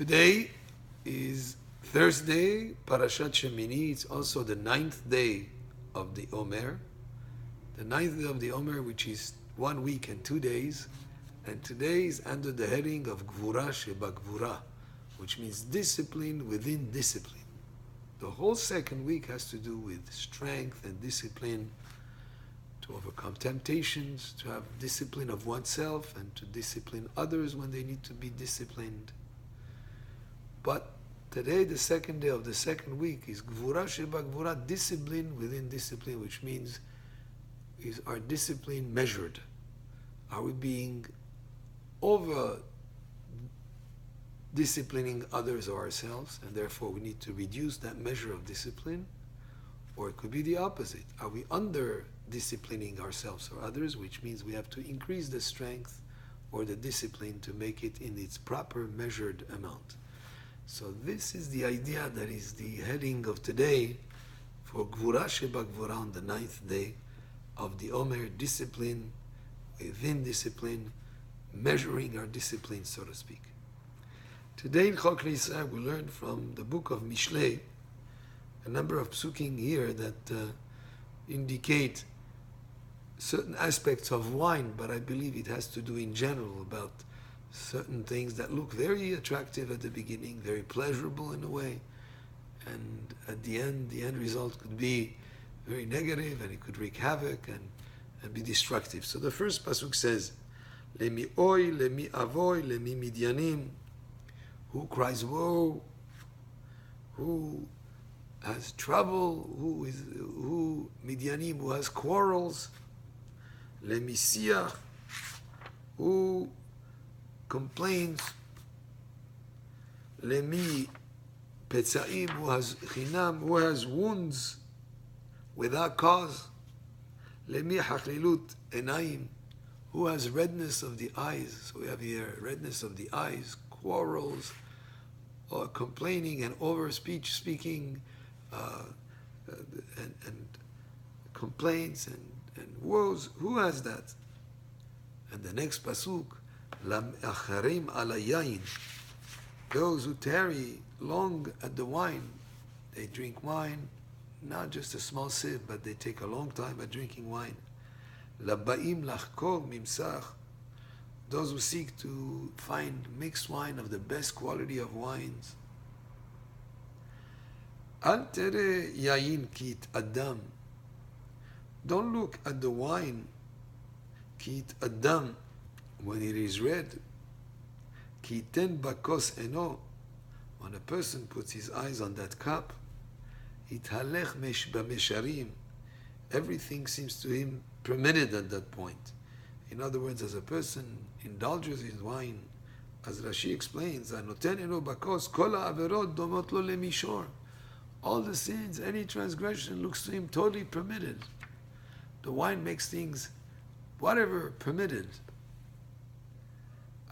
Today is Thursday, Parashat Shemini. It's also the 9th day of the Omer. The 9th day of the Omer, which is 1 week and 2 days. And today is under the heading of Gevurah, shebagevurah, which means discipline within discipline. The whole second week has to do with strength and discipline to overcome temptations, to have discipline of oneself and to discipline others when they need to be disciplined. But today, the second day of the second week, is Gevurah shebagevurah, discipline within discipline, which means is our discipline measured? Are we being over disciplining others or ourselves, and therefore we need to reduce that measure of discipline? Or it could be the opposite. Are we under disciplining ourselves or others, which means we have to increase the strength or the discipline to make it in its proper measured amount? So this is the idea that is the heading of today for Gevurah shebagevurah on the 9th day of the Omer, discipline within discipline, measuring our discipline, so to speak. Today in Chok Yisrael we learned from the book of Mishlei a number of psukim here that indicate certain aspects of wine, but I believe it has to do in general about certain things that look very attractive at the beginning, very pleasurable in a way, and at the end result could be very negative and it could wreak havoc and be destructive. So the first pasuk says, Lemi oy, lemi avoy, lemi midyanim. Who cries woe? Who has trouble? Who midyanim? Who has quarrels? Lemi siach. Who complains? Lemi petzaim. Who has chinam? Who has wounds without cause? Lemi hachlilut enayim. Who has redness of the eyes? So we have here redness of the eyes, quarrels, or complaining and over speaking, and complaints and woes. Who has that? And the next pasuk, Lam acharim ala yain. Those who tarry long at the wine, they drink wine, not just a small sip, but they take a long time at drinking wine. Laba'im lachkor mimsach. Those who seek to find mixed wine of the best quality of wines. Al tere yain kit adam. Don't look at the wine kit adam when it is red. Kiten bakos eno. When a person puts his eyes on that cup, ithalech b'mesharim. Everything seems to him permitted at that point. In other words, as a person indulges in wine, as Rashi explains, all the sins, any transgression looks to him totally permitted. The wine makes things, whatever, permitted.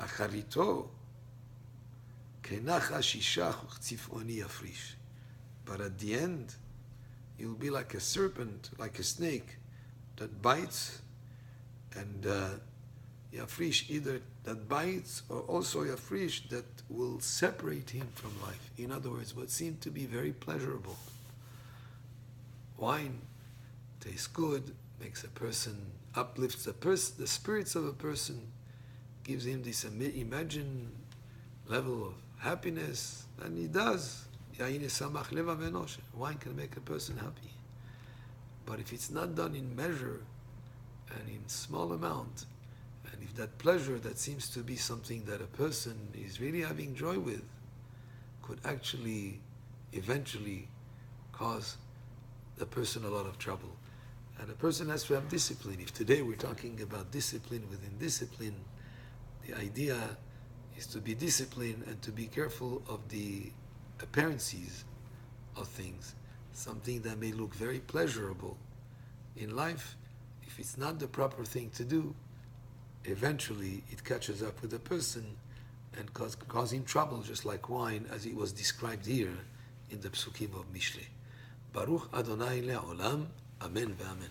But at the end, you'll be like a serpent, like a snake, that bites, and yafrish, either that bites or also yafrish, that will separate him from life. In other words, what seemed to be very pleasurable. Wine tastes good, makes a person, uplifts the spirits of a person, gives him this imagined level of happiness, and he does. Wine can make a person happy. But if it's not done in measure and in small amount, and if that pleasure that seems to be something that a person is really having joy with could actually eventually cause the person a lot of trouble. And a person has to have discipline. If today we're talking about discipline within discipline, the idea is to be disciplined and to be careful of the appearances of things. Something that may look very pleasurable in life, if it's not the proper thing to do, eventually it catches up with the person and cause him trouble, just like wine, as it was described here in the psukim of Mishlei. Baruch Adonai le'olam, amen ve'amen.